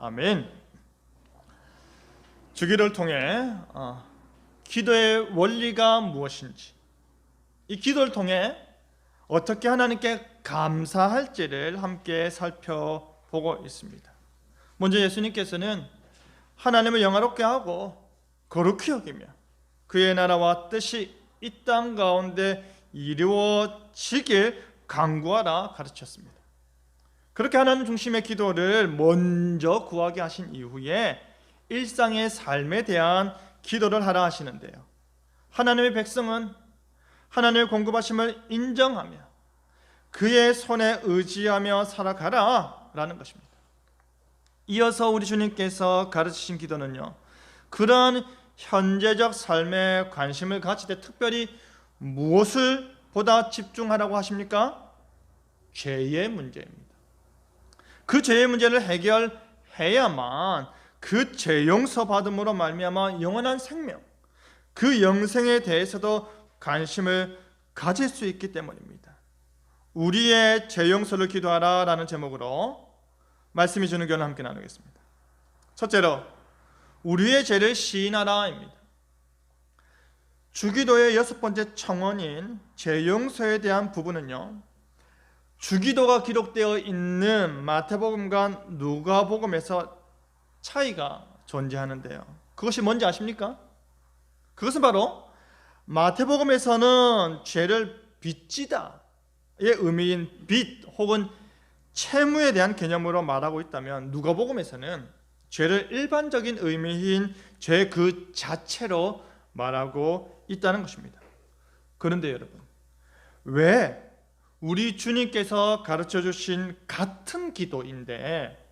아멘. 주기를 통해 기도의 원리가 무엇인지, 이 기도를 통해 어떻게 하나님께 감사할지를 함께 살펴보고 있습니다. 먼저 예수님께서는 하나님을 영화롭게 하고 거룩히 여기며 그의 나라와 뜻이 이 땅 가운데 이루어지길 간구하라 가르쳤습니다. 그렇게 하나님 중심의 기도를 먼저 구하게 하신 이후에 일상의 삶에 대한 기도를 하라 하시는데요, 하나님의 백성은 하나님의 공급하심을 인정하며 그의 손에 의지하며 살아가라 라는 것입니다. 이어서 우리 주님께서 가르치신 기도는요, 그러한 현재적 삶에 관심을 가질 때 특별히 무엇을 보다 집중하라고 하십니까? 죄의 문제입니다. 그 죄의 문제를 해결해야만 그 죄 용서 받음으로 말미암아 영원한 생명, 그 영생에 대해서도 관심을 가질 수 있기 때문입니다. 우리의 죄 용서를 기도하라 라는 제목으로 말씀이 주는 교훈을 함께 나누겠습니다. 첫째로, 우리의 죄를 시인하라입니다. 주기도의 6번째 청원인 죄 용서에 대한 부분은요, 주기도가 기록되어 있는 마태복음과 누가복음에서 차이가 존재하는데요, 그것이 뭔지 아십니까? 그것은 바로 마태복음에서는 죄를 빚지다의 의미인 빚 혹은 채무에 대한 개념으로 말하고 있다면, 누가복음에서는 죄를 일반적인 의미인 죄 그 자체로 말하고 있다는 것입니다. 그런데 여러분, 왜 우리 주님께서 가르쳐 주신 같은 기도인데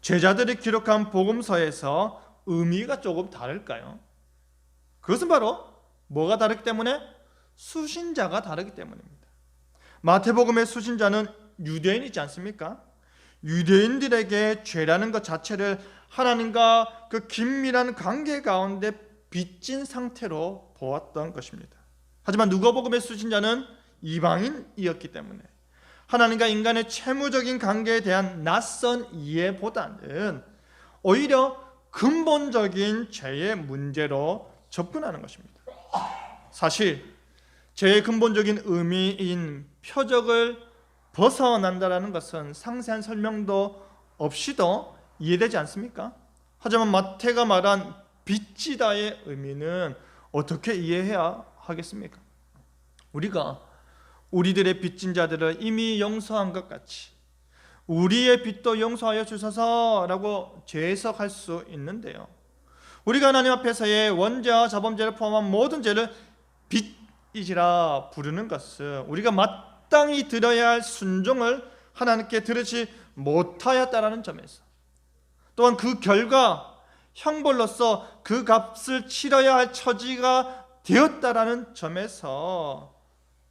제자들이 기록한 복음서에서 의미가 조금 다를까요? 그것은 바로 뭐가 다르기 때문에? 수신자가 다르기 때문입니다. 마태복음의 수신자는 유대인이지 않습니까? 유대인들에게 죄라는 것 자체를 하나님과 그 긴밀한 관계 가운데 빚진 상태로 보았던 것입니다. 하지만 누가복음의 수신자는 이방인이었기 때문에 하나님과 인간의 채무적인 관계에 대한 낯선 이해보다는 오히려 근본적인 죄의 문제로 접근하는 것입니다. 사실 죄의 근본적인 의미인 표적을 벗어난다는 것은 상세한 설명도 없이도 이해되지 않습니까? 하지만 마태가 말한 빚지다의 의미는 어떻게 이해해야 하겠습니까? 우리가 우리들의 빚진 자들을 이미 용서한 것 같이 우리의 빚도 용서하여 주소서라고 재해석할 수 있는데요, 우리가 하나님 앞에서의 원죄와 자범죄를 포함한 모든 죄를 빚이라 부르는 것은 우리가 마땅히 들어야 할 순종을 하나님께 들으지 못하였다라는 점에서, 또한 그 결과 형벌로서 그 값을 치러야 할 처지가 되었다라는 점에서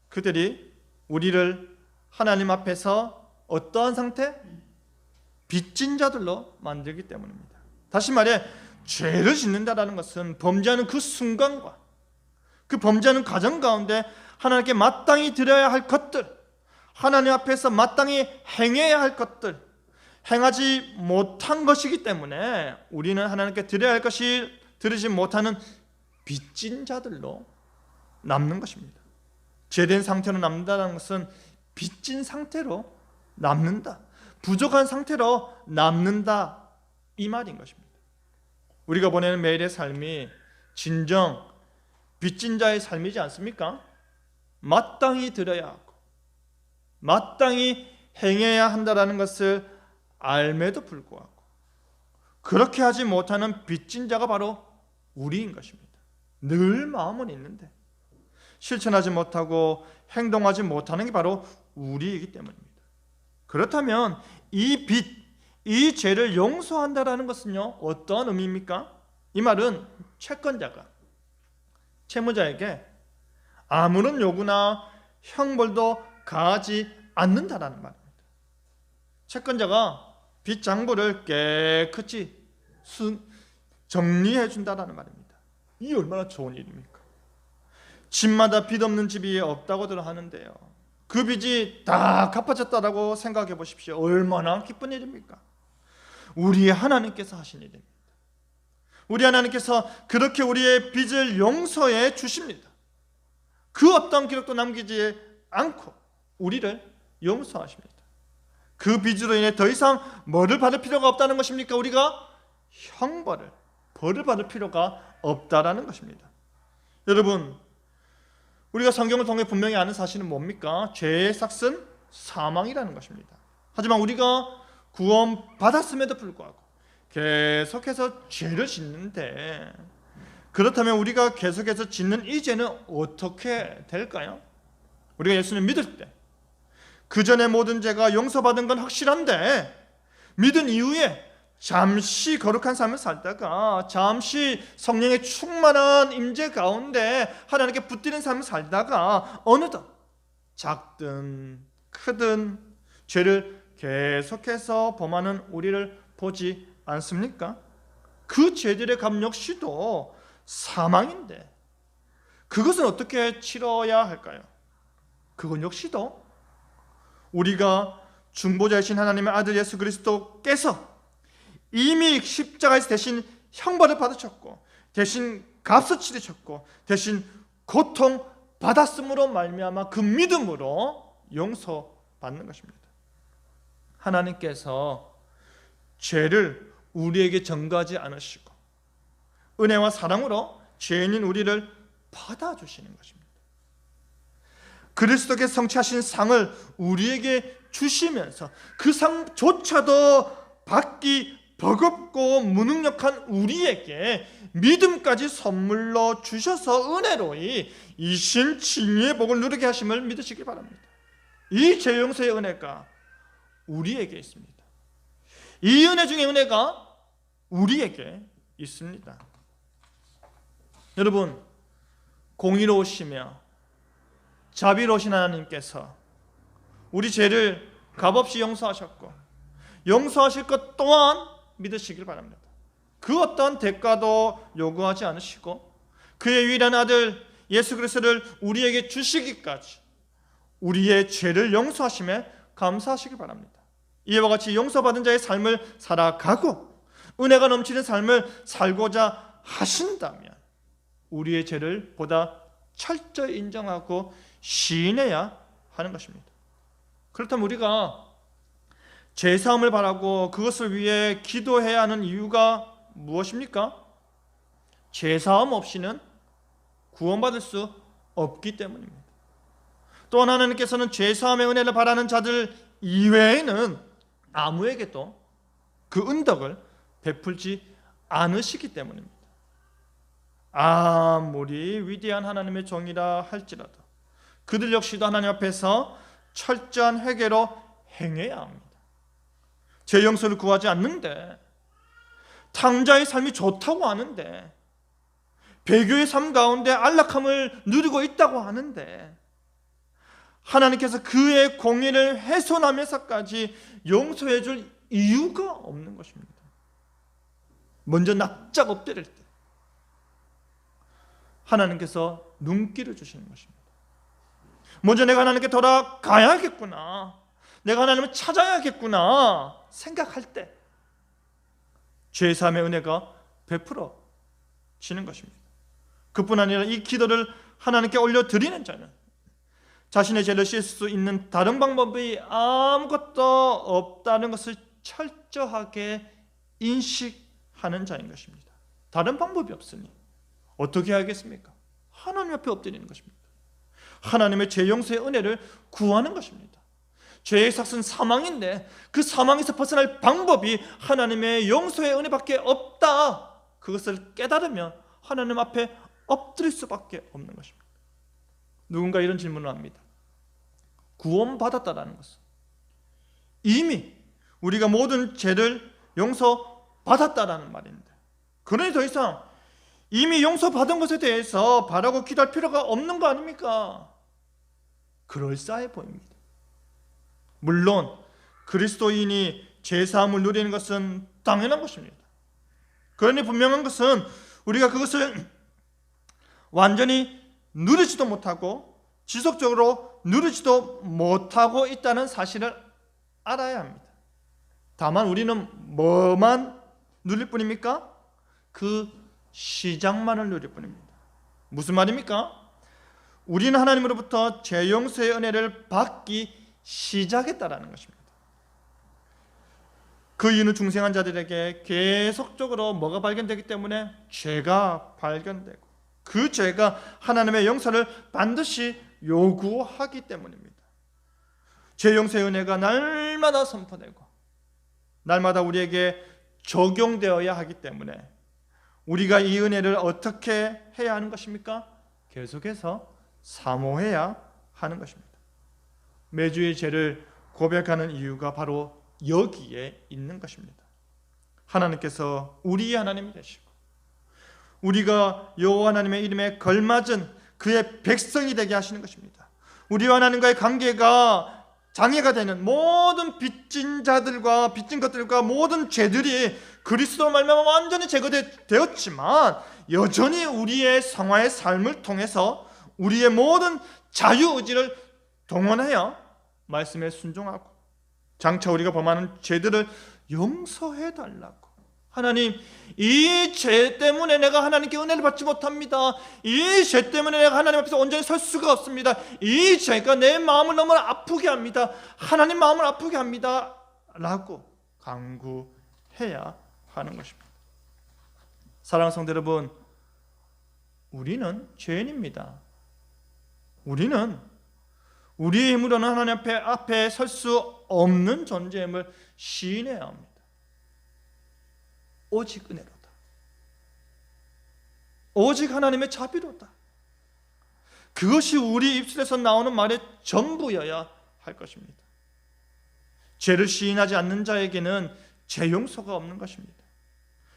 그들이 우리를 하나님 앞에서 어떠한 상태? 빚진 자들로 만들기 때문입니다. 다시 말해, 죄를 짓는다라는 것은 범죄하는 그 순간과 그 범죄하는 과정 가운데 하나님께 마땅히 드려야 할 것들, 하나님 앞에서 마땅히 행해야 할 것들, 행하지 못한 것이기 때문에 우리는 하나님께 드려야 할 것이 드리지 못하는 빚진 자들로 남는 것입니다. 죄된 상태로 남는다는 것은 빚진 상태로 남는다, 부족한 상태로 남는다, 이 말인 것입니다. 우리가 보내는 매일의 삶이 진정 빚진 자의 삶이지 않습니까? 마땅히 드려야 하고 마땅히 행해야 한다는 것을 알매도 불구하고 그렇게 하지 못하는 빚진 자가 바로 우리인 것입니다. 늘 마음은 있는데 실천하지 못하고 행동하지 못하는 게 바로 우리이기 때문입니다. 그렇다면 이 빚, 이 죄를 용서한다라는 것은요, 어떠한 의미입니까? 이 말은 채권자가 채무자에게 아무런 요구나 형벌도 가하지 않는다라는 말입니다. 채권자가 빚 장부를 깨끗이 정리해 준다라는 말입니다. 이 얼마나 좋은 일입니까? 집마다 빚 없는 집이 없다고들 하는데요, 그 빚이 다 갚아졌다라고 생각해 보십시오. 얼마나 기쁜 일입니까? 우리의 하나님께서 하신 일입니다. 우리 하나님께서 그렇게 우리의 빚을 용서해 주십니다. 그 어떤 기록도 남기지 않고 우리를 용서하십니다. 그 빚으로 인해 더 이상 뭐를 받을 필요가 없다는 것입니까? 우리가 형벌을, 벌을 받을 필요가 없다라는 것입니다. 여러분, 우리가 성경을 통해 분명히 아는 사실은 뭡니까? 죄의 삭은 사망이라는 것입니다. 하지만 우리가 구원받았음에도 불구하고 계속해서 죄를 짓는데, 그렇다면 우리가 계속해서 짓는 이 죄는 어떻게 될까요? 우리가 예수님 믿을 때 그 전에 모든 죄가 용서받은 건 확실한데, 믿은 이후에 잠시 거룩한 삶을 살다가, 잠시 성령의 충만한 임재 가운데 하나님께 붙드는 삶을 살다가 어느덧 작든 크든 죄를 계속해서 범하는 우리를 보지 않습니까? 그 죄들의 값 역시도 사망인데, 그것은 어떻게 치러야 할까요? 그건 역시도 우리가 중보자이신 하나님의 아들 예수 그리스도께서 이미 십자가에서 대신 형벌을 받으셨고, 대신 값을 치르셨고, 대신 고통 받았음으로 말미암아 그 믿음으로 용서받는 것입니다. 하나님께서 죄를 우리에게 전가하지 않으시고 은혜와 사랑으로 죄인인 우리를 받아주시는 것입니다. 그리스도께서 성취하신 상을 우리에게 주시면서 그 상조차도 받기 버겁고 무능력한 우리에게 믿음까지 선물로 주셔서 은혜로이 이신 칭의의 복을 누리게 하심을 믿으시기 바랍니다. 이 죄 용서의 은혜가 우리에게 있습니다. 이 은혜 중에 은혜가 우리에게 있습니다. 여러분, 공의로우시며 자비로우신 하나님께서 우리 죄를 값없이 용서하셨고 용서하실 것 또한 믿으시길 바랍니다. 그 어떤 대가도 요구하지 않으시고 그의 유일한 아들 예수 그리스도를 우리에게 주시기까지 우리의 죄를 용서하심에 감사하시길 바랍니다. 이와 같이 용서받은 자의 삶을 살아가고 은혜가 넘치는 삶을 살고자 하신다면 우리의 죄를 보다 철저히 인정하고 시인해야 하는 것입니다. 그렇다면 우리가 죄사함을 바라고 그것을 위해 기도해야 하는 이유가 무엇입니까? 죄사함 없이는 구원받을 수 없기 때문입니다. 또한 하나님께서는 죄사함의 은혜를 바라는 자들 이외에는 아무에게도 그 은덕을 베풀지 않으시기 때문입니다. 아무리 위대한 하나님의 종이라 할지라도 그들 역시도 하나님 앞에서 철저한 회개로 행해야 합니다. 죄 용서를 구하지 않는데, 탕자의 삶이 좋다고 하는데, 배교의 삶 가운데 안락함을 누리고 있다고 하는데, 하나님께서 그의 공의를 훼손하면서까지 용서해 줄 이유가 없는 것입니다. 먼저 납작 엎드릴 때 하나님께서 눈길을 주시는 것입니다. 먼저 내가 하나님께 돌아가야겠구나, 내가 하나님을 찾아야겠구나 생각할 때 죄사함의 은혜가 베풀어지는 것입니다. 그뿐 아니라 이 기도를 하나님께 올려드리는 자는 자신의 죄를 씻을 수 있는 다른 방법이 아무것도 없다는 것을 철저하게 인식하는 자인 것입니다. 다른 방법이 없으니 어떻게 하겠습니까? 하나님 앞에 엎드리는 것입니다. 하나님의 죄 용서의 은혜를 구하는 것입니다. 죄의 삭은 사망인데 그 사망에서 벗어날 방법이 하나님의 용서의 은혜밖에 없다. 그것을 깨달으면 하나님 앞에 엎드릴 수밖에 없는 것입니다. 누군가 이런 질문을 합니다. 구원받았다라는 것은 이미 우리가 모든 죄를 용서받았다라는 말인데, 그러니 더 이상 이미 용서받은 것에 대해서 바라고 기도할 필요가 없는 거 아닙니까? 그럴싸해 보입니다. 물론 그리스도인이 죄사함을 누리는 것은 당연한 것입니다. 그러니 분명한 것은 우리가 그것을 완전히 누리지도 못하고 지속적으로 누리지도 못하고 있다는 사실을 알아야 합니다. 다만 우리는 뭐만 누릴 뿐입니까? 그 시작만을 누릴 뿐입니다. 무슨 말입니까? 우리는 하나님으로부터 죄 용서의 은혜를 받기 시작했다라는 것입니다. 그 이유는 중생한 자들에게 계속적으로 뭐가 발견되기 때문에 죄가 발견되고 그 죄가 하나님의 용서를 반드시 요구하기 때문입니다. 죄 용서의 은혜가 날마다 선포되고 날마다 우리에게 적용되어야 하기 때문에 우리가 이 은혜를 어떻게 해야 하는 것입니까? 계속해서 사모해야 하는 것입니다. 매주의 죄를 고백하는 이유가 바로 여기에 있는 것입니다. 하나님께서 우리의 하나님이 되시고 우리가 여호와 하나님의 이름에 걸맞은 그의 백성이 되게 하시는 것입니다. 우리와 하나님과의 관계가 장애가 되는 모든 빚진 자들과 빚진 것들과 모든 죄들이 그리스도로 말미암아 완전히 제거되었지만 여전히 우리의 성화의 삶을 통해서 우리의 모든 자유의지를 동원하여 말씀에 순종하고 장차 우리가 범하는 죄들을 용서해 달라고. 하나님, 이 죄 때문에 내가 하나님께 은혜를 받지 못합니다. 이 죄 때문에 내가 하나님 앞에서 온전히 설 수가 없습니다. 이 죄가 내 마음을 너무 아프게 합니다. 하나님 마음을 아프게 합니다. 라고 간구해야 하는 것입니다. 사랑하는 성도 여러분, 우리는 죄인입니다. 우리는 우리의 힘으로는 하나님 앞에 설 수 없는 존재임을 시인해야 합니다. 오직 은혜로다. 오직 하나님의 자비로다. 그것이 우리 입술에서 나오는 말의 전부여야 할 것입니다. 죄를 시인하지 않는 자에게는 죄 용서가 없는 것입니다.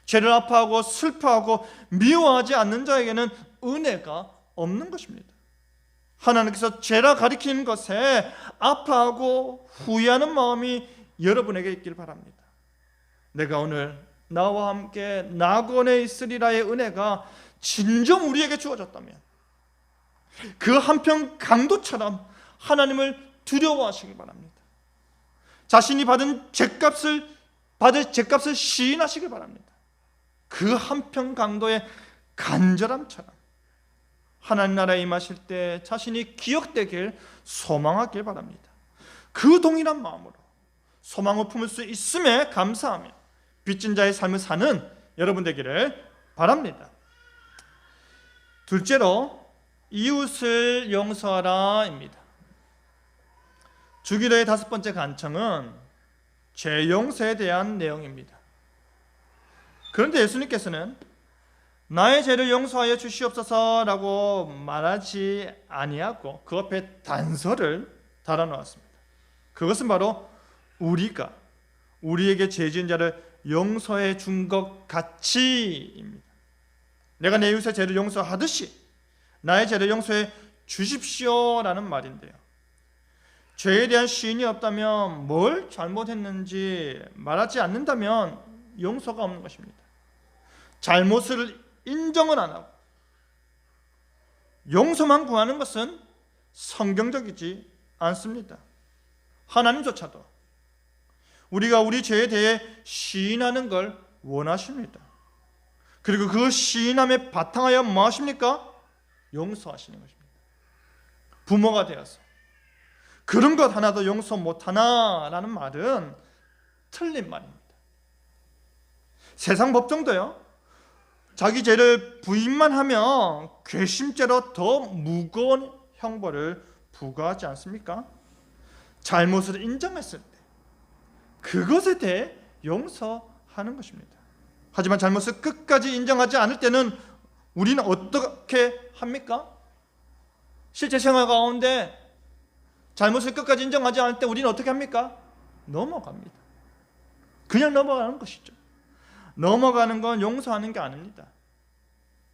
죄를 아파하고 슬퍼하고 미워하지 않는 자에게는 은혜가 없는 것입니다. 하나님께서 죄라 가리키는 것에 아파하고 후회하는 마음이 여러분에게 있길 바랍니다. 내가 오늘 나와 함께 낙원에 있으리라의 은혜가 진정 우리에게 주어졌다면 그 한편 강도처럼 하나님을 두려워하시기 바랍니다. 자신이 받을 죄값을 시인하시기 바랍니다. 그 한편 강도의 간절함처럼 하나님 나라에 임하실 때 자신이 기억되길 소망하길 바랍니다. 그 동일한 마음으로 소망을 품을 수 있음에 감사하며 빚진 자의 삶을 사는 여러분 되기를 바랍니다. 둘째로 이웃을 용서하라입니다. 주기도의 5번째 간청은 죄 용서에 대한 내용입니다. 그런데 예수님께서는 나의 죄를 용서하여 주시옵소서라고 말하지 아니하고 그 앞에 단서를 달아놓았습니다. 그것은 바로 우리가 우리에게 죄 지은 자를 용서해 준 것 같이입니다. 내가 내 이웃의 죄를 용서하듯이 나의 죄를 용서해 주십시오라는 말인데요. 죄에 대한 시인이 없다면 뭘 잘못했는지 말하지 않는다면 용서가 없는 것입니다. 잘못을 인정은 안 하고 용서만 구하는 것은 성경적이지 않습니다. 하나님조차도 우리가 우리 죄에 대해 시인하는 걸 원하십니다. 그리고 그 시인함에 바탕하여 뭐 하십니까? 용서하시는 것입니다. 부모가 되어서 그런 것 하나도 용서 못하나라는 말은 틀린 말입니다. 세상 법정도요, 자기 죄를 부인만 하면 괘씸죄로 더 무거운 형벌을 부과하지 않습니까? 잘못을 인정했을 때 그것에 대해 용서하는 것입니다. 하지만 잘못을 끝까지 인정하지 않을 때는 우리는 어떻게 합니까? 실제 생활 가운데 잘못을 끝까지 인정하지 않을 때 우리는 어떻게 합니까? 넘어갑니다. 그냥 넘어가는 것이죠. 넘어가는 건 용서하는 게 아닙니다.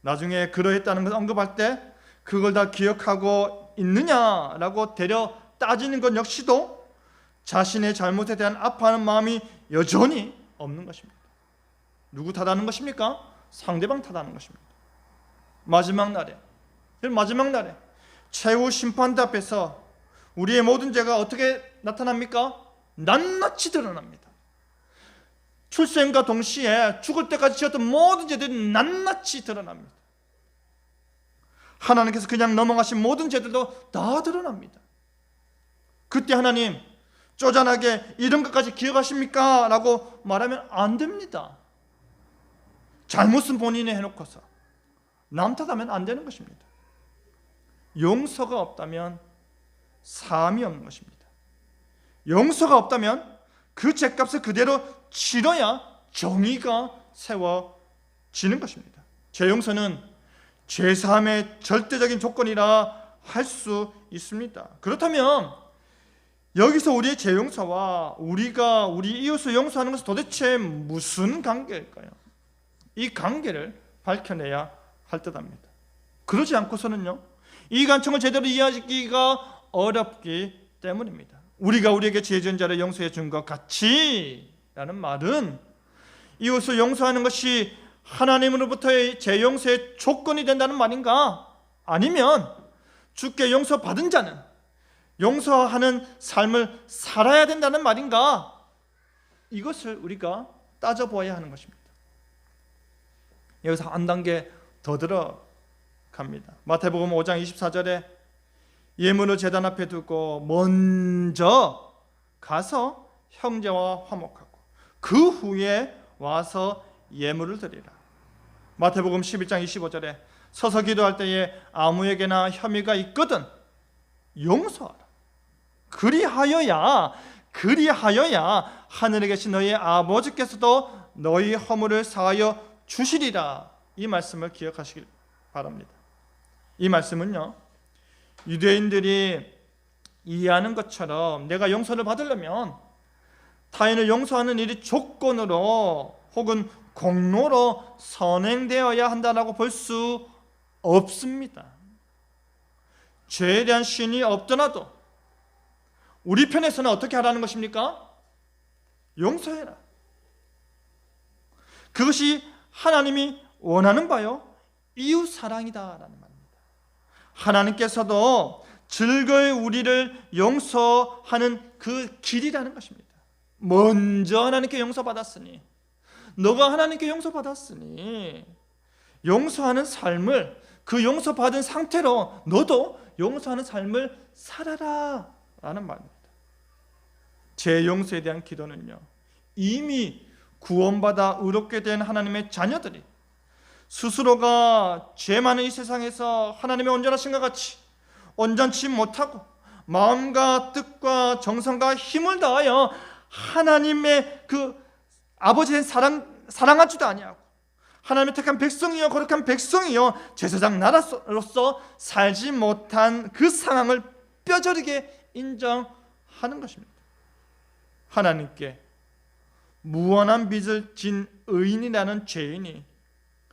나중에 그러했다는 것을 언급할 때 그걸 다 기억하고 있느냐라고 되려 따지는 것 역시도 자신의 잘못에 대한 아파하는 마음이 여전히 없는 것입니다. 누구 탓하는 것입니까? 상대방 탓하는 것입니다. 마지막 날에 최후 심판대 앞에서 우리의 모든 죄가 어떻게 나타납니까? 낱낱이 드러납니다. 출생과 동시에 죽을 때까지 지었던 모든 죄들이 낱낱이 드러납니다. 하나님께서 그냥 넘어가신 모든 죄들도 다 드러납니다. 그때 하나님 쪼잔하게 이런 것까지 기억하십니까? 라고 말하면 안 됩니다. 잘못은 본인이 해놓고서 남 탓하면 안 되는 것입니다. 용서가 없다면 사함이 없는 것입니다. 용서가 없다면 그 죄값을 그대로 치러야 정의가 세워지는 것입니다. 죄 용서는 죄사함의 절대적인 조건이라 할 수 있습니다. 그렇다면 여기서 우리의 죄 용서와 우리가 우리 이웃을 용서하는 것은 도대체 무슨 관계일까요? 이 관계를 밝혀내야 할 듯합니다. 그러지 않고서는요, 이 간청을 제대로 이해하기가 어렵기 때문입니다. 우리가 우리에게 죄 지은 자를 용서해 준 것 같이 라는 말은 이웃을 용서하는 것이 하나님으로부터의 죄 용서의 조건이 된다는 말인가? 아니면 주께 용서받은 자는 용서하는 삶을 살아야 된다는 말인가? 이것을 우리가 따져보아야 하는 것입니다. 여기서 한 단계 더 들어갑니다. 마태복음 5장 24절에 예물을 제단 앞에 두고 먼저 가서 형제와 화목하고 그 후에 와서 예물을 드리라. 마태복음 11장 25절에 서서 기도할 때에 아무에게나 혐의가 있거든 용서하라. 그리하여야 하늘에 계신 너희 아버지께서도 너희 허물을 사하여 주시리라. 이 말씀을 기억하시길 바랍니다. 이 말씀은요, 유대인들이 이해하는 것처럼 내가 용서를 받으려면 타인을 용서하는 일이 조건으로 혹은 공로로 선행되어야 한다라고 볼 수 없습니다. 죄에 대한 신이 없더라도 우리 편에서는 어떻게 하라는 것입니까? 용서해라. 그것이 하나님이 원하는 바요 이웃 사랑이다라는 말입니다. 하나님께서도 즐거이 우리를 용서하는 그 길이라는 것입니다. 먼저 하나님께 용서받았으니, 너가 하나님께 용서받았으니 용서하는 삶을, 그 용서받은 상태로 너도 용서하는 삶을 살아라 라는 말입니다. 제 용서에 대한 기도는요, 이미 구원받아 의롭게 된 하나님의 자녀들이 스스로가 죄 많은 이 세상에서 하나님의 온전하신것 같이 온전치 못하고 마음과 뜻과 정성과 힘을 다하여 하나님의 그 아버지의 사랑하지도 아니하고 하나님의 택한 백성이요 거룩한 백성이요 제사장 나라로서 살지 못한 그 상황을 뼈저리게 인정하는 것입니다. 하나님께 무한한 빚을 진 의인이라는 죄인이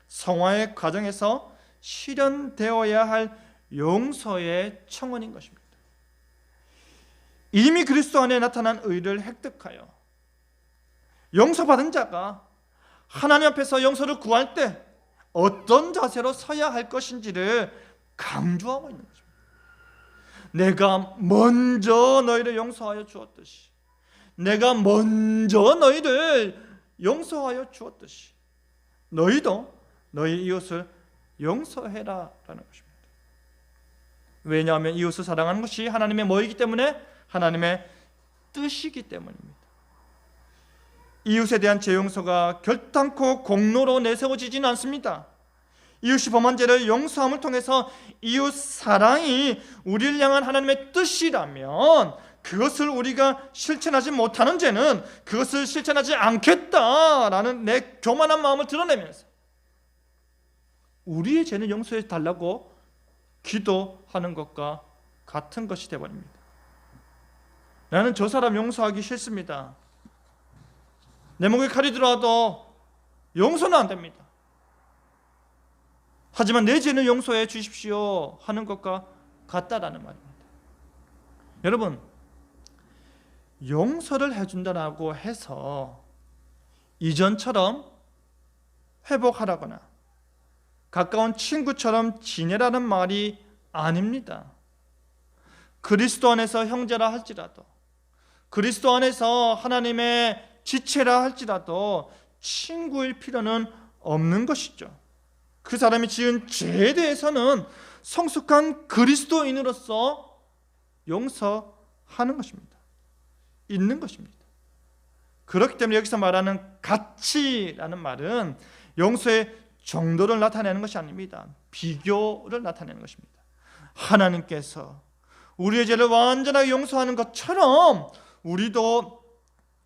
성화의 과정에서 실현되어야 할 용서의 청원인 것입니다. 이미 그리스도 안에 나타난 의를 획득하여 용서받은 자가 하나님 앞에서 용서를 구할 때 어떤 자세로 서야 할 것인지를 강조하고 있는 것입니다. 내가 먼저 너희를 용서하여 주었듯이, 내가 먼저 너희를 용서하여 주었듯이 너희도 너희 이웃을 용서해라 라는 것입니다. 왜냐하면 이웃을 사랑하는 것이 하나님의 뭐이기 때문에? 하나님의 뜻이기 때문입니다. 이웃에 대한 죄 용서가 결단코 공로로 내세워지지는 않습니다. 이웃이 범한 죄를 용서함을 통해서 이웃 사랑이 우리를 향한 하나님의 뜻이라면 그것을 우리가 실천하지 못하는 죄는 그것을 실천하지 않겠다라는 내 교만한 마음을 드러내면서 우리의 죄는 용서해 달라고 기도하는 것과 같은 것이 되어버립니다. 나는 저 사람 용서하기 싫습니다. 내 목에 칼이 들어와도 용서는 안 됩니다. 하지만 내 죄는 용서해 주십시오 하는 것과 같다라는 말입니다. 여러분, 용서를 해준다라고 해서 이전처럼 회복하라거나 가까운 친구처럼 지내라는 말이 아닙니다. 그리스도 안에서 형제라 할지라도, 그리스도 안에서 하나님의 지체라 할지라도 친구일 필요는 없는 것이죠. 그 사람이 지은 죄에 대해서는 성숙한 그리스도인으로서 용서하는 것입니다. 있는 것입니다. 그렇기 때문에 여기서 말하는 가치라는 말은 용서의 정도를 나타내는 것이 아닙니다. 비교를 나타내는 것입니다. 하나님께서 우리의 죄를 완전하게 용서하는 것처럼 우리도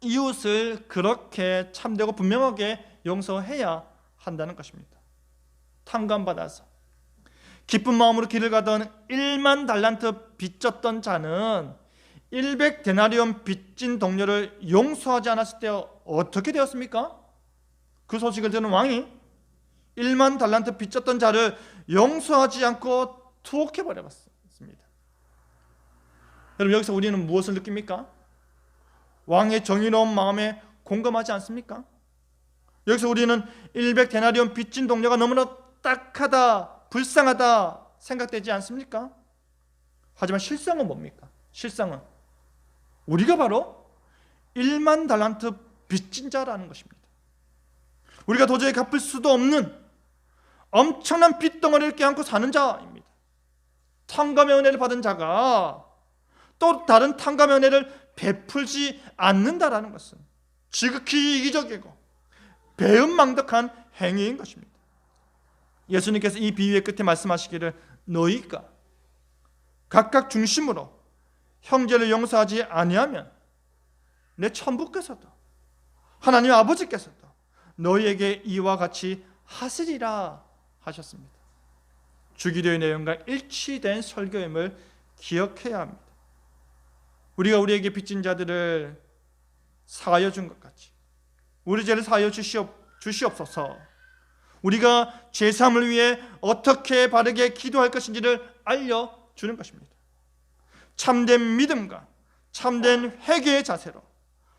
이웃을 그렇게 참되고 분명하게 용서해야 한다는 것입니다. 탕감받아서 기쁜 마음으로 길을 가던 1만 달란트 빚졌던 자는 100데나리온 빚진 동료를 용서하지 않았을 때 어떻게 되었습니까? 그 소식을 들은 왕이 1만 달란트 빚졌던 자를 용서하지 않고 투옥해버렸습니다. 여러분, 여기서 우리는 무엇을 느낍니까? 왕의 정의로운 마음에 공감하지 않습니까? 여기서 우리는 100데나리온 빚진 동료가 너무나 딱하다, 불쌍하다 생각되지 않습니까? 하지만 실상은 뭡니까? 실상은 우리가 바로 1만 달란트 빚진 자라는 것입니다. 우리가 도저히 갚을 수도 없는 엄청난 빚덩어리를 껴안고 사는 자입니다. 탕감의 은혜를 받은 자가 또 다른 탕감의 은혜를 베풀지 않는다라는 것은 지극히 이기적이고 배은망덕한 행위인 것입니다. 예수님께서 이 비유의 끝에 말씀하시기를 너희가 각각 중심으로 형제를 용서하지 아니하면 내 천부께서도 하나님 아버지께서도 너희에게 이와 같이 하시리라 하셨습니다. 주기도의 내용과 일치된 설교임을 기억해야 합니다. 우리가 우리에게 빚진 자들을 사하여 준 것 같이 우리 죄를 사하여 주시옵소서. 우리가 죄사함을 위해 어떻게 바르게 기도할 것인지를 알려주는 것입니다. 참된 믿음과 참된 회개의 자세로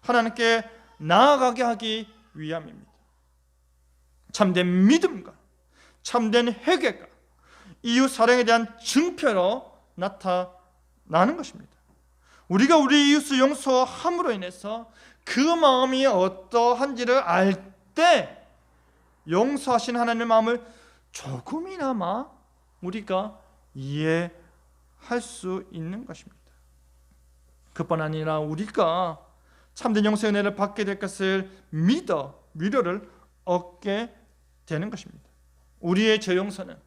하나님께 나아가게 하기 위함입니다. 참된 믿음과 참된 회개가 이웃 사랑에 대한 증표로 나타나는 것입니다. 우리가 우리 이웃을 용서함으로 인해서 그 마음이 어떠한지를 알 때 용서하신 하나님의 마음을 조금이나마 우리가 이해할 수 있는 것입니다. 그뿐 아니라 우리가 참된 용서의 은혜를 받게 될 것을 믿어 위로를 얻게 되는 것입니다. 우리의 죄 용서는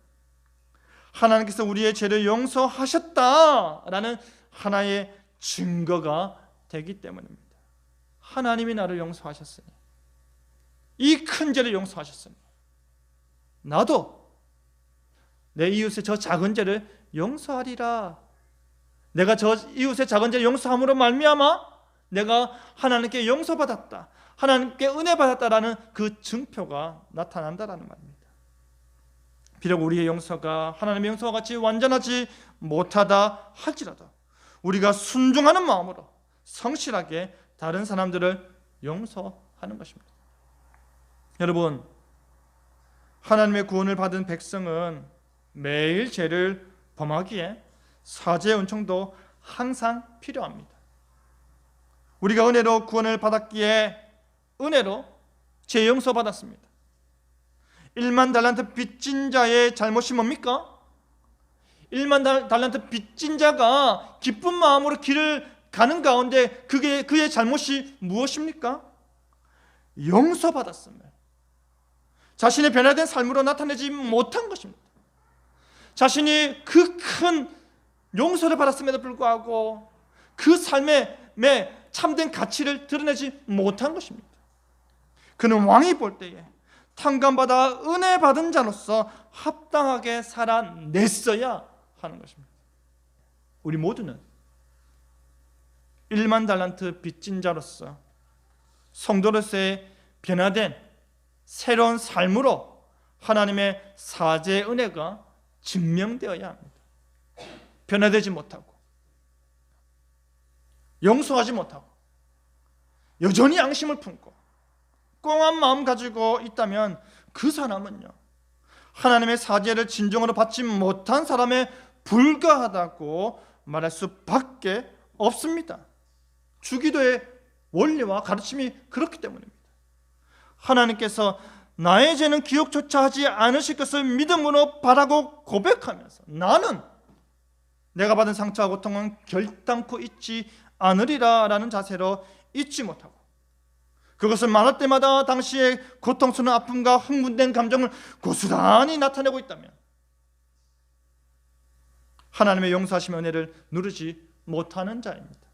하나님께서 우리의 죄를 용서하셨다라는 하나의 증거가 되기 때문입니다. 하나님이 나를 용서하셨으니, 이 큰 죄를 용서하셨으니 나도 내 이웃의 저 작은 죄를 용서하리라. 내가 저 이웃의 작은 죄를 용서함으로 말미암아 내가 하나님께 용서받았다, 하나님께 은혜 받았다라는 그 증표가 나타난다라는 말입니다. 비록 우리의 용서가 하나님의 용서와 같이 완전하지 못하다 할지라도 우리가 순종하는 마음으로 성실하게 다른 사람들을 용서하는 것입니다. 여러분, 하나님의 구원을 받은 백성은 매일 죄를 범하기에 사죄의 은총도 항상 필요합니다. 우리가 은혜로 구원을 받았기에 은혜로 죄 용서 받았습니다. 1만 달란트 빚진 자의 잘못이 뭡니까? 1만 달란트 빚진 자가 기쁜 마음으로 길을 가는 가운데 그의 잘못이 무엇입니까? 용서받았음을 자신의 변화된 삶으로 나타내지 못한 것입니다. 자신이 그 큰 용서를 받았음에도 불구하고 그 삶의 참된 가치를 드러내지 못한 것입니다. 그는 왕이 볼 때에 탕감받아 은혜 받은 자로서 합당하게 살아냈어야 하는 것입니다. 우리 모두는 1만 달란트 빚진 자로서 성도로서의 변화된 새로운 삶으로 하나님의 사죄의 은혜가 증명되어야 합니다. 변화되지 못하고 용서하지 못하고 여전히 양심을 품고 꽁한 마음 가지고 있다면 그 사람은요, 하나님의 사죄를 진정으로 받지 못한 사람에 불과하다고 말할 수밖에 없습니다. 주기도의 원리와 가르침이 그렇기 때문입니다. 하나님께서 나의 죄는 기억조차 하지 않으실 것을 믿음으로 바라고 고백하면서 나는 내가 받은 상처와 고통은 결단코 잊지 않으리라 라는 자세로 잊지 못하고, 그것을 말할 때마다 당시의 고통스러운 아픔과 흥분된 감정을 고스란히 나타내고 있다면 하나님의 용서하심 은혜를 누리지 못하는 자입니다.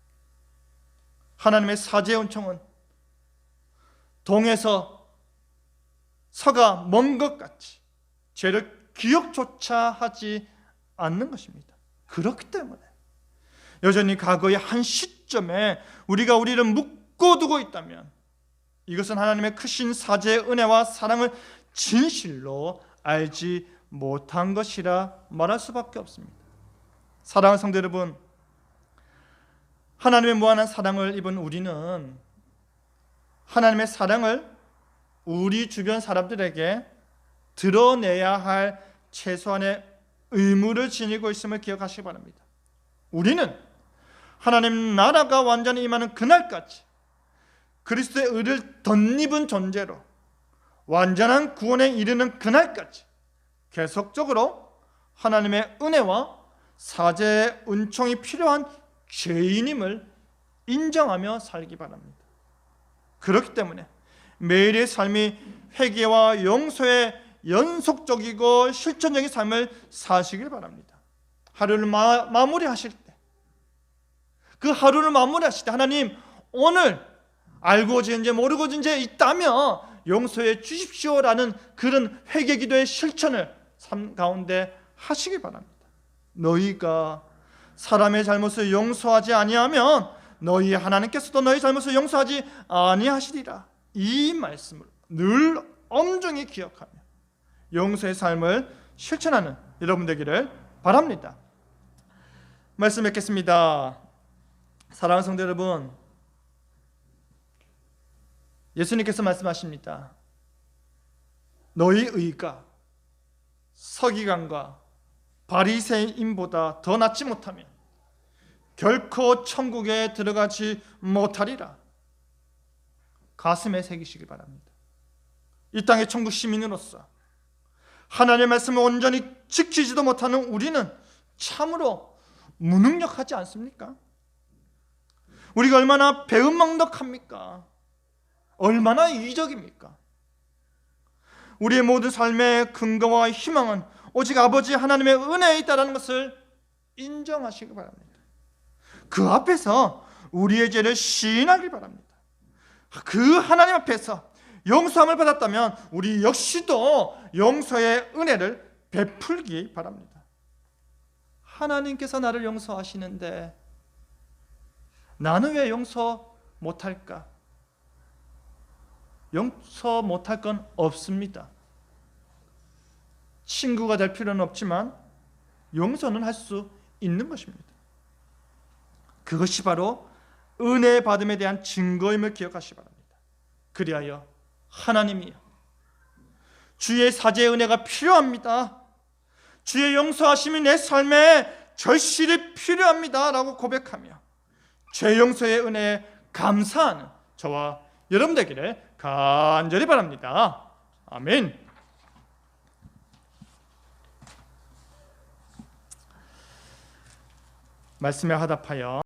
하나님의 사죄의 은총은 동에서 서가 먼 것 같이 죄를 기억조차 하지 않는 것입니다. 그렇기 때문에 여전히 과거의 한 시점에 우리가 우리를 묶어두고 있다면 이것은 하나님의 크신 사죄의 은혜와 사랑을 진실로 알지 못한 것이라 말할 수밖에 없습니다. 사랑하는 성도 여러분, 하나님의 무한한 사랑을 입은 우리는 하나님의 사랑을 우리 주변 사람들에게 드러내야 할 최소한의 의무를 지니고 있음을 기억하시기 바랍니다. 우리는 하나님 나라가 완전히 임하는 그날까지 그리스도의 의를 덧입은 존재로 완전한 구원에 이르는 그날까지 계속적으로 하나님의 은혜와 사죄의 은총이 필요한 죄인임을 인정하며 살기 바랍니다. 그렇기 때문에 매일의 삶이 회개와 용서의 연속적이고 실천적인 삶을 사시길 바랍니다. 하루를 마무리하실 때, 그 하루를 마무리하실 때 하나님 오늘 알고 지은 죄 모르고 지은 죄 있다며 용서해 주십시오라는 그런 회개 기도의 실천을 삶 가운데 하시길 바랍니다. 너희가 사람의 잘못을 용서하지 아니하면 너희 하나님께서도 너희 잘못을 용서하지 아니하시리라. 이 말씀을 늘 엄중히 기억하며 용서의 삶을 실천하는 여러분 되기를 바랍니다. 말씀 맺겠습니다. 사랑하는 성도 여러분, 예수님께서 말씀하십니다. 너희 의가 서기관과 바리새인보다 더 낫지 못하면 결코 천국에 들어가지 못하리라. 가슴에 새기시기 바랍니다. 이 땅의 천국 시민으로서 하나님의 말씀을 온전히 지키지도 못하는 우리는 참으로 무능력하지 않습니까? 우리가 얼마나 배은망덕합니까? 얼마나 이기적입니까? 우리의 모든 삶의 근거와 희망은 오직 아버지 하나님의 은혜에 있다는 것을 인정하시기 바랍니다. 그 앞에서 우리의 죄를 시인하기 바랍니다. 그 하나님 앞에서 용서함을 받았다면 우리 역시도 용서의 은혜를 베풀기 바랍니다. 하나님께서 나를 용서하시는데 나는 왜 용서 못할까? 용서 못할 건 없습니다. 친구가 될 필요는 없지만 용서는 할 수 있는 것입니다. 그것이 바로 은혜 받음에 대한 증거임을 기억하시기 바랍니다. 그리하여 하나님이여, 주의 사죄의 은혜가 필요합니다. 주의 용서하심이 내 삶에 절실히 필요합니다 라고 고백하며 죄 용서의 은혜에 감사하는 저와 여러분 되기를 간절히 바랍니다. 아멘. 말씀에 화답하여